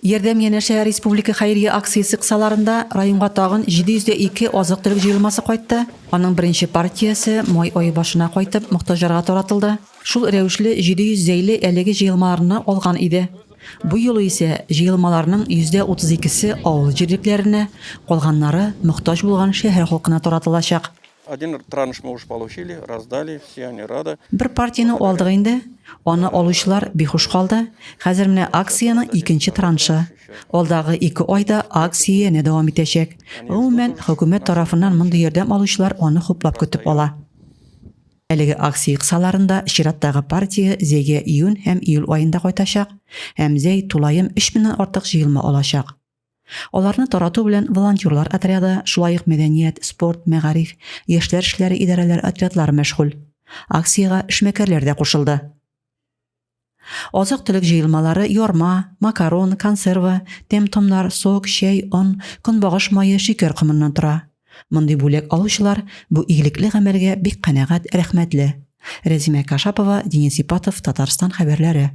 Ярдәм Янәшә Республика хәйрия акциясе кысаларында районга тагын 702 азык-төлек җыелмасы кайтты. Аның беренче партиясе май ае башына кайтып, мохтаҗларга таратылды. Шул рәвешле 700 зәйле әлеге җыелмаларны алган иде. Бу юлы исә җыелмаларның 32-се авыл җирлекләренә, калганнары мохтаҗ булган шәһәр халкына таратылачак. Один транш мы уже получили, раздали, все они рады. Бер партияны алдык инде. Аны алучылар бихуш калды. Хәзер менә акцияның икенче траншы. Алдагы 2 айда акция яңа дәвам итәчәк. Гомумән, хөкүмәт тарафыннан мондый ярдәм алучылар аны хуплап көтеп ала. Әлеге акция кысаларында чираттагы партия зәйгә июнь һәм июль аенда кайтачак, һәм зәй тулаем 3000 артык җыелма алачак. Аларны тарату белән волонтерлар отряды, шулай ук мәдәният, спорт, мәгариф, яшьләр эшләре идарәләре отрядлары мәшгуль. Акциягә эшмәкәрләр дә кушылды. Азык-төлек җыелмалары ярма, макарон, консерва, тәм-томнар, сок, чәй, он, көнбагыш мае, шикәр комыннан тора. Мондый бүләк алучылар бу игелекле гамәлгә бик канәгать, рәхмәтле. Рәзимә Кашапова, Денис Ипатов, Татарстан хәбәрләре.